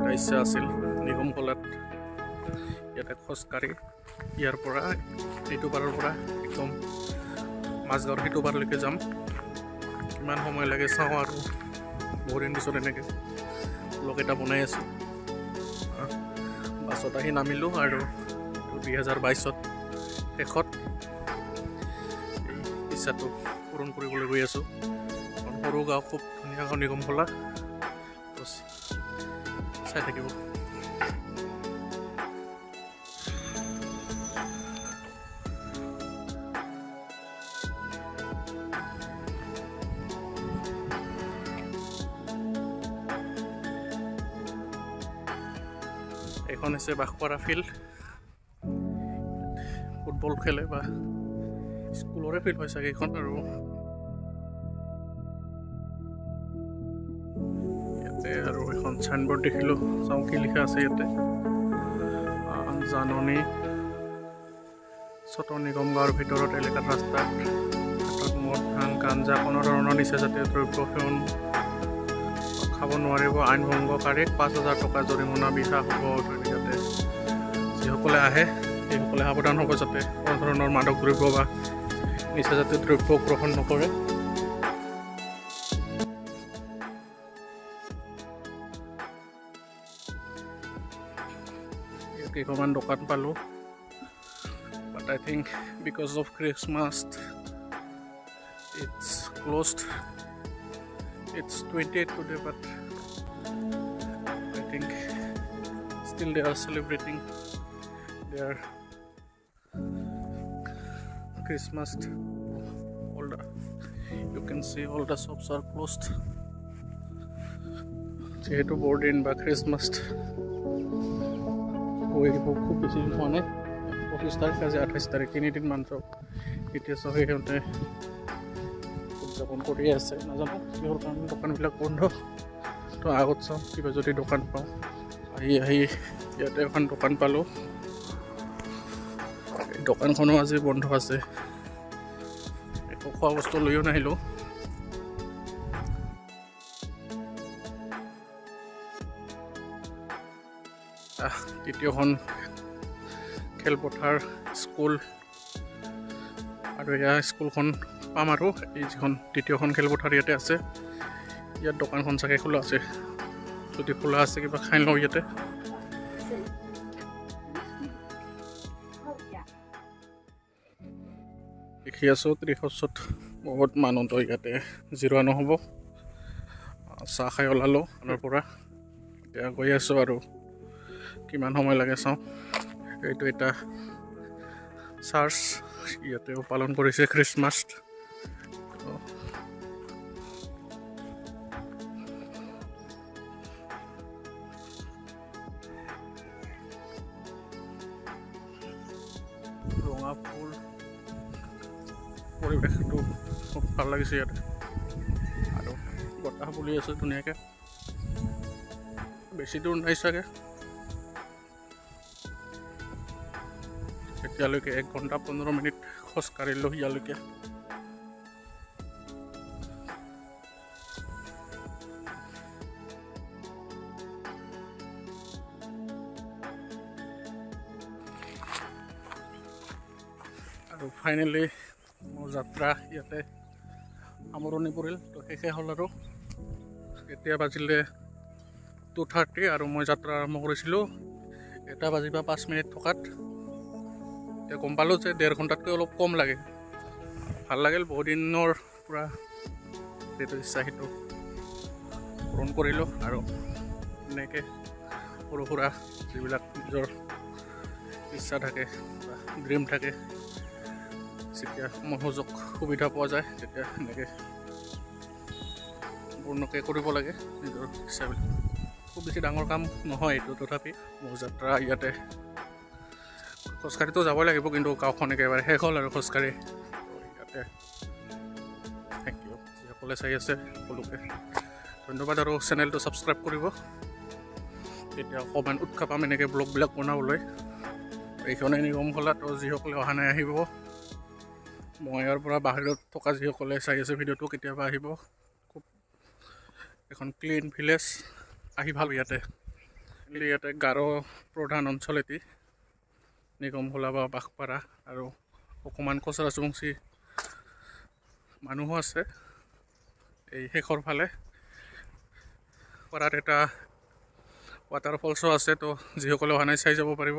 এটা ইচ্ছা আছিল নিগম কলাত ইয়াতে খোজকাঢ়ি ইয়াৰ পৰা এইটো পাৰৰ পৰা একদম মাজগাঁৱৰ সেইটো পাৰলৈকে যাম। কিমান সময় লাগে চাওঁ আৰু বহুত দিন পিছত এনেকৈ ব্লগ এটা বনাই আছোঁ। বাছত আহি নামিলোঁ আৰু 2022ত শেষত এই ইচ্ছাটো পূৰণ কৰিবলৈ গৈ আছোঁ। সৰু গাঁও খুব ধুনীয়া গাঁও নিগম কলা, চাই থাকিব। এখন আছে বাঘপাৰা ফিল্ড, ফুটবল খেলে বা স্কুলৰে ফিল্ড হয় চাগে এইখন। আৰু ইয়াতে আৰু এখন চাইনবোৰ্ড দেখিলোঁ, চাওঁ কি লিখা আছে ইয়াতে। জাননী চতৰ নিগম গাঁৱৰ ভিতৰত এলেকাত ৰাস্তাত মদ, ভাং, গাঞ্জা কোনো ধৰণৰ নিচাজাতীয় দ্ৰব্য সেৱন খাব নোৱাৰিব, আইন ভংগকাৰীক 5,000 টকা জৰিমনা বিহা হ'ব। ইয়াতে যিসকলে আহে সেইসকলে সাৱধান হ'ব যাতে কোনো ধৰণৰ মাদক দ্ৰব্য বা নিচাজাতীয় দ্ৰব্য গ্ৰহণ নকৰে। কেইখনমান দোকান পালোঁ, but I think because of Christmas it's closed. It's 28 today, but I think still they are celebrating their Christmas. You can see all the shops are closed. যেহেতু বৰদিন বা খ্ৰীষ্টমাছ খুব বেছি দিন হোৱা নাই, 25 তাৰিখ আজি 28 তাৰিখ, 3 দিন মাত্ৰ এতিয়া চবে সিহঁতে উদযাপন কৰি আছে। নাজানো কিহৰ কাৰণে দোকানবিলাক বন্ধ, তো আগত চাওঁ কিবা যদি দোকান পাওঁ। আহি ইয়াতে এখন দোকান পালোঁ, এই দোকানখনো আজি বন্ধ আছে। একো খোৱা বস্তু লৈও নাহিলোঁ। তৃতীয়খন খেলপথাৰ স্কুল, আৰু এয়া স্কুলখন পাম আৰু এই যিখন তৃতীয়খন খেলপথাৰ ইয়াতে আছে। ইয়াত দোকানখন চাগে খোলা আছে, যদি খোলা আছে কিবা খাই লওঁ ইয়াতে। দেখি আছোঁ ত্ৰিশত বহুত মানুহ, তো ইয়াতে জিৰোৱা নহ'ব। চাহ খাই ওলালোঁ আনৰ পৰা, এতিয়া গৈ আছোঁ আৰু কিমান সময় লাগে চাওঁ। এইটো এটা চাৰ্চ, ইয়াতেও পালন কৰিছে খ্ৰীষ্টমাছ। ৰঙা ফুল, পৰিৱেশটো খুব ভাল লাগিছে ইয়াতে, আৰু বতাহ বলি আছে ধুনীয়াকৈ। বেছি দূৰ নাই চাগে, এতিয়ালৈকে 1 ঘণ্টা 15 মিনিট খোজকাঢ়িলোঁ ইয়ালৈকে। আৰু ফাইনেলি মোৰ যাত্ৰা ইয়াতে সামৰণি পৰিল, তো শেষে হ'ল। আৰু এতিয়া বাজিলে 2:30 আৰু মই যাত্ৰা আৰম্ভ কৰিছিলোঁ 1 বাজিব 5 মিনিট থকাত। এতিয়া গম পালোঁ যে 1.5 ঘণ্টাতকৈ অলপ কম লাগে। ভাল লাগিল, বহুত দিনৰ পৰা যিটো ইচ্ছা সেইটো পূৰণ কৰিলোঁ। আৰু এনেকৈ সৰু সুৰা যিবিলাক নিজৰ ইচ্ছা থাকে বা ড্ৰিম থাকে, যেতিয়া সুযোগ সুবিধা পোৱা যায় তেতিয়া এনেকৈ পূৰ্ণকৈ কৰিব লাগে নিজৰ ইচ্ছাবিলাক। খুব বেছি ডাঙৰ কাম নহয় এইটো, তথাপি মোৰ যাত্ৰা ইয়াতে খোজকাঢ়িতো যাবই লাগিব, কিন্তু গাঁওখন একেবাৰে শেষ হ'ল আৰু খোজকাঢ়ি। ইয়াতে থেংক ইউ যিসকলে চাই আছে সকলোকে ধন্যবাদ, আৰু চেনেলটো ছাবস্ক্ৰাইব কৰিব, তেতিয়া অকণমান উৎসাহ পাম এনেকৈ ব্লগবিলাক বনাবলৈ। এইখনে নিগম কলা, তো যিসকলে অহা নাই আহিব। মই ইয়াৰ পৰা বাহিৰত থকা যিসকলে চাই আছে ভিডিঅ'টো কেতিয়াবা আহিব। খুব এখন ক্লিন ভিলেজ, আহি ভাল ইয়াতে ইয়াতে গাৰো প্ৰধান অঞ্চল এটি নিগম খোলা বা বাঘপাৰা আৰু অকণমান কচৰাচবংশী মানুহো আছে। এই শেষৰ ফালে পাৰাত এটা ৱাটাৰফলছো আছে, তো যিসকলে অহা নাই চাই যাব পাৰিব।